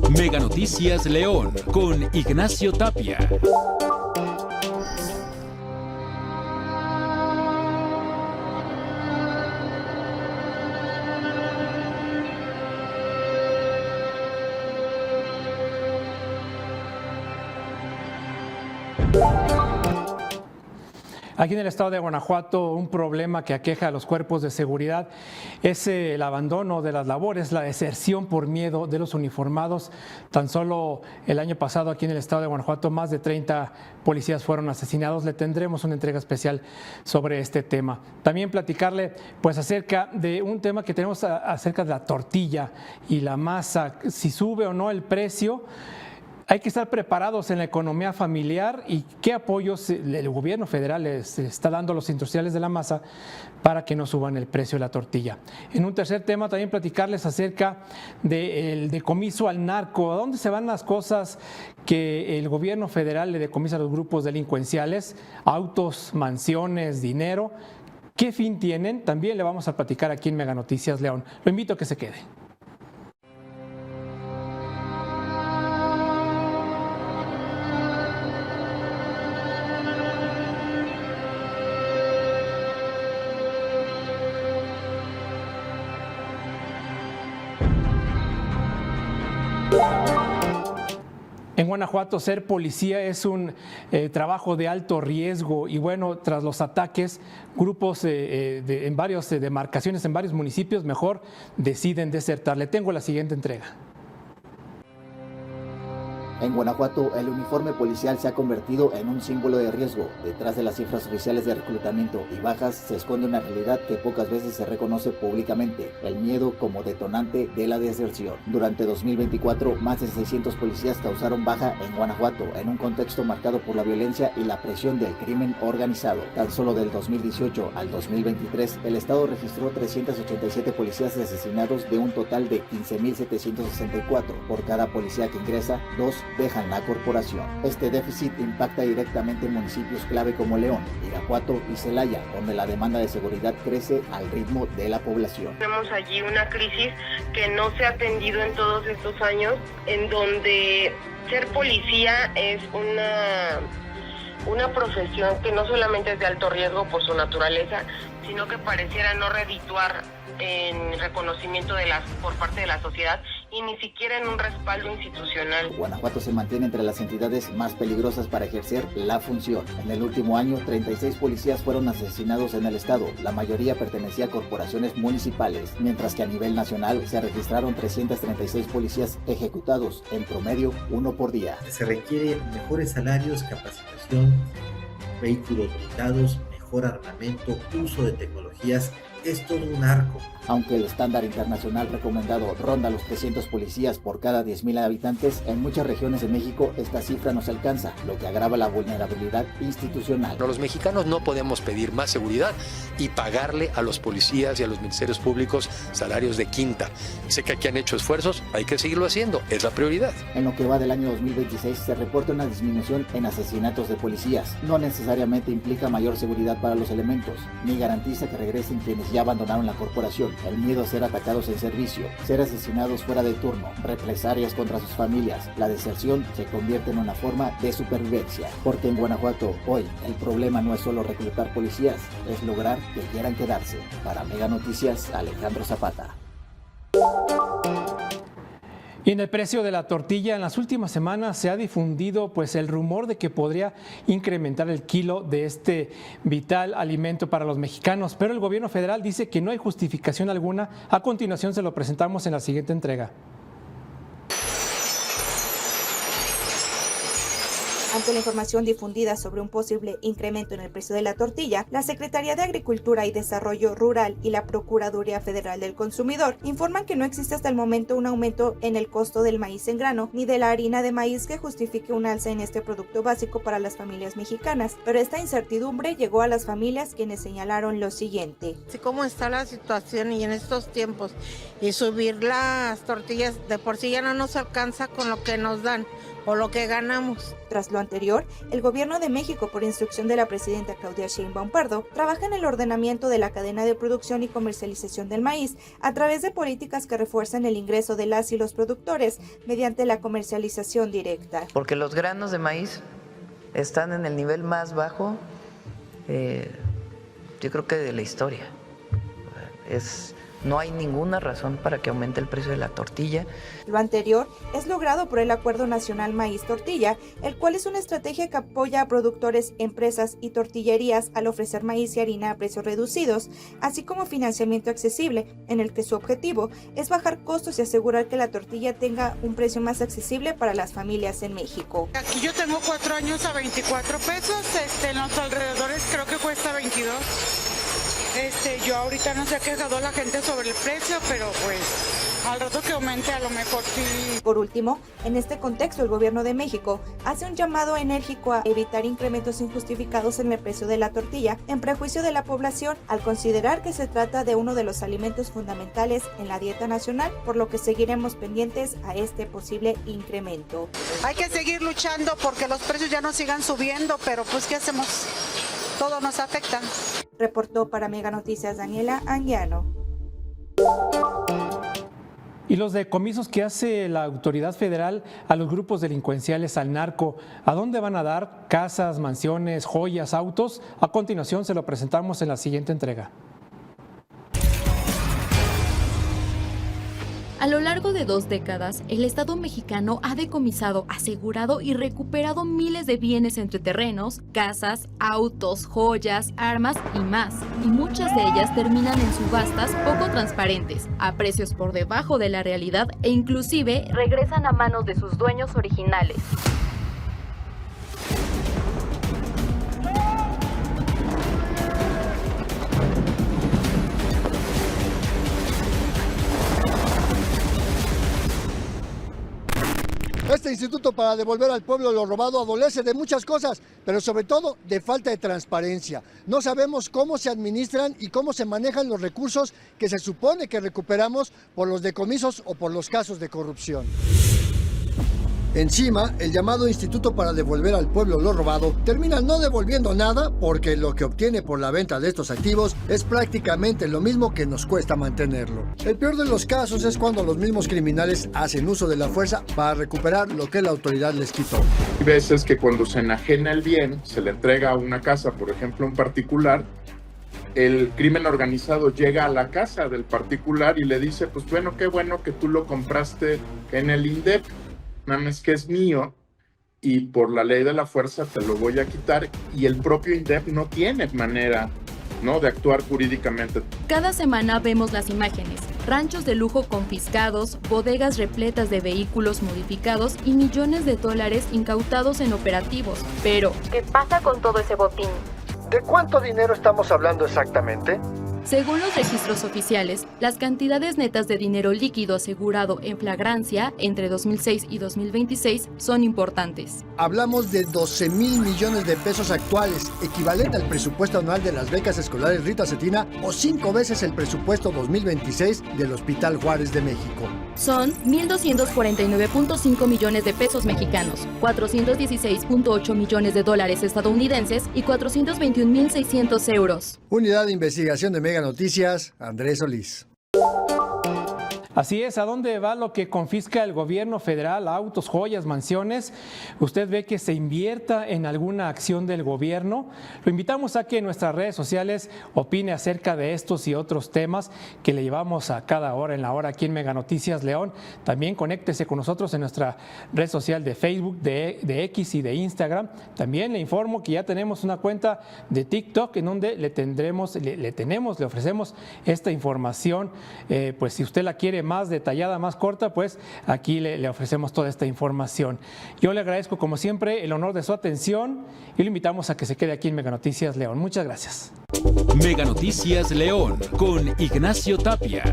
Mega Noticias León con Ignacio Tapia. Aquí en el estado de Guanajuato, un problema que aqueja a los cuerpos de seguridad es el abandono de las labores, la deserción por miedo de los uniformados. Tan solo el año pasado aquí en el estado de Guanajuato, más de 30 policías fueron asesinados. Le tendremos una entrega especial sobre este tema. También platicarle pues acerca de un tema que tenemos acerca de la tortilla y la masa, si sube o no el precio. Hay que estar preparados en la economía familiar y qué apoyos el gobierno federal les está dando a los industriales de la masa para que no suban el precio de la tortilla. En un tercer tema también platicarles acerca del decomiso al narco. ¿A dónde se van las cosas que el gobierno federal le decomisa a los grupos delincuenciales? Autos, mansiones, dinero. ¿Qué fin tienen? También le vamos a platicar aquí en Mega Noticias León. Lo invito a que se quede. En Guanajuato, ser policía es un trabajo de alto riesgo y bueno, tras los ataques, grupos en varias demarcaciones, en varios municipios, mejor deciden desertar. Le tengo la siguiente entrega. En Guanajuato, el uniforme policial se ha convertido en un símbolo de riesgo. Detrás de las cifras oficiales de reclutamiento y bajas se esconde una realidad que pocas veces se reconoce públicamente: el miedo como detonante de la deserción. Durante 2024, más de 600 policías causaron baja en Guanajuato, en un contexto marcado por la violencia y la presión del crimen organizado. Tan solo del 2018 al 2023, el estado registró 387 policías asesinados de un total de 15.764. Por cada policía que ingresa, 2 dejan la corporación. Este déficit impacta directamente en municipios clave como León, Irapuato y Celaya, donde la demanda de seguridad crece al ritmo de la población. Tenemos allí una crisis que no se ha atendido en todos estos años, en donde ser policía es una profesión que no solamente es de alto riesgo por su naturaleza, sino que pareciera no redituar en reconocimiento por parte de la sociedad y ni siquiera en un respaldo institucional. Guanajuato se mantiene entre las entidades más peligrosas para ejercer la función. En el último año, 36 policías fueron asesinados en el estado. La mayoría pertenecía a corporaciones municipales, mientras que a nivel nacional se registraron 336 policías ejecutados, en promedio 1 por día. Se requieren mejores salarios, capacitación, vehículos blindados, mejor armamento, uso de tecnologías. Es todo un arco. Aunque el estándar internacional recomendado ronda los 300 policías por cada 10.000 habitantes, en muchas regiones de México esta cifra no se alcanza, lo que agrava la vulnerabilidad institucional. Los mexicanos no podemos pedir más seguridad y pagarle a los policías y a los ministerios públicos salarios de quinta. Sé que aquí han hecho esfuerzos, hay que seguirlo haciendo, es la prioridad. En lo que va del año 2026 se reporta una disminución en asesinatos de policías. No necesariamente implica mayor seguridad para los elementos, ni garantiza que regresen quienes ya abandonaron la corporación. El miedo a ser atacados en servicio, ser asesinados fuera de turno, represalias contra sus familias. La deserción se convierte en una forma de supervivencia. Porque en Guanajuato, hoy, el problema no es solo reclutar policías, es lograr que quieran quedarse. Para Mega Noticias, Alejandro Zapata. Y en el precio de la tortilla, en las últimas semanas se ha difundido pues el rumor de que podría incrementar el kilo de este vital alimento para los mexicanos, pero el gobierno federal dice que no hay justificación alguna. A continuación se lo presentamos en la siguiente entrega. Ante la información difundida sobre un posible incremento en el precio de la tortilla, la Secretaría de Agricultura y Desarrollo Rural y la Procuraduría Federal del Consumidor informan que no existe hasta el momento un aumento en el costo del maíz en grano ni de la harina de maíz que justifique un alza en este producto básico para las familias mexicanas, pero esta incertidumbre llegó a las familias, quienes señalaron lo siguiente. ¿Cómo está la situación y en estos tiempos? Y subir las tortillas de por sí ya no nos alcanza con lo que nos dan. o lo que ganamos. Tras lo anterior, el Gobierno de México, por instrucción de la presidenta Claudia Sheinbaum Pardo, trabaja en el ordenamiento de la cadena de producción y comercialización del maíz a través de políticas que refuerzan el ingreso de las y los productores mediante la comercialización directa. Porque los granos de maíz están en el nivel más bajo, yo creo que de la historia. No hay ninguna razón para que aumente el precio de la tortilla. Lo anterior es logrado por el Acuerdo Nacional Maíz-Tortilla, el cual es una estrategia que apoya a productores, empresas y tortillerías al ofrecer maíz y harina a precios reducidos, así como financiamiento accesible, en el que su objetivo es bajar costos y asegurar que la tortilla tenga un precio más accesible para las familias en México. Aquí yo tengo 4 años a 24 pesos, en los alrededores creo que cuesta 22. Yo ahorita no se ha quejado la gente sobre el precio, pero pues al rato que aumente a lo mejor sí. Por último, en este contexto el Gobierno de México hace un llamado enérgico a evitar incrementos injustificados en el precio de la tortilla en prejuicio de la población, al considerar que se trata de uno de los alimentos fundamentales en la dieta nacional, por lo que seguiremos pendientes a este posible incremento. Hay que seguir luchando porque los precios ya no sigan subiendo, pero pues ¿qué hacemos? Todo nos afecta. Reportó para Mega Noticias Daniela Anguiano. Y los decomisos que hace la autoridad federal a los grupos delincuenciales, al narco, ¿a dónde van a dar? ¿Casas, mansiones, joyas, autos? A continuación se lo presentamos en la siguiente entrega. A lo largo de 2 décadas, el Estado mexicano ha decomisado, asegurado y recuperado miles de bienes entre terrenos, casas, autos, joyas, armas y más. Y muchas de ellas terminan en subastas poco transparentes, a precios por debajo de la realidad e inclusive regresan a manos de sus dueños originales. Este instituto para devolver al pueblo lo robado adolece de muchas cosas, pero sobre todo de falta de transparencia. No sabemos cómo se administran y cómo se manejan los recursos que se supone que recuperamos por los decomisos o por los casos de corrupción. Encima, el llamado Instituto para devolver al pueblo lo robado termina no devolviendo nada porque lo que obtiene por la venta de estos activos es prácticamente lo mismo que nos cuesta mantenerlo. El peor de los casos es cuando los mismos criminales hacen uso de la fuerza para recuperar lo que la autoridad les quitó. Hay veces que cuando se enajena el bien, se le entrega una casa, por ejemplo, a un particular, el crimen organizado llega a la casa del particular y le dice, pues bueno, qué bueno que tú lo compraste en el INDEP. Nada más que es mío y por la ley de la fuerza te lo voy a quitar y el propio INDEP no tiene manera, ¿no?, de actuar jurídicamente. Cada semana vemos las imágenes, ranchos de lujo confiscados, bodegas repletas de vehículos modificados y millones de dólares incautados en operativos. Pero, ¿qué pasa con todo ese botín? ¿De cuánto dinero estamos hablando exactamente? Según los registros oficiales, las cantidades netas de dinero líquido asegurado en flagrancia entre 2006 y 2026 son importantes. Hablamos de 12,000 millones de pesos actuales, equivalente al presupuesto anual de las becas escolares Rita Cetina o 5 veces el presupuesto 2026 del Hospital Juárez de México. Son 1,249.5 millones de pesos mexicanos, 416.8 millones de dólares estadounidenses y 421.600 euros. Unidad de Investigación de Mega Noticias, Andrés Solís. Así es, ¿a dónde va lo que confisca el gobierno federal? Autos, joyas, mansiones. ¿Usted ve que se invierta en alguna acción del gobierno? Lo invitamos a que en nuestras redes sociales opine acerca de estos y otros temas que le llevamos a cada hora en la hora aquí en Mega Noticias León. También conéctese con nosotros en nuestra red social de Facebook, de X y de Instagram. También le informo que ya tenemos una cuenta de TikTok en donde le ofrecemos esta información. Pues si usted la quiere más detallada, más corta, pues aquí le ofrecemos toda esta información. Yo le agradezco como siempre el honor de su atención y lo invitamos a que se quede aquí en Mega Noticias León. Muchas gracias. Mega Noticias León con Ignacio Tapia.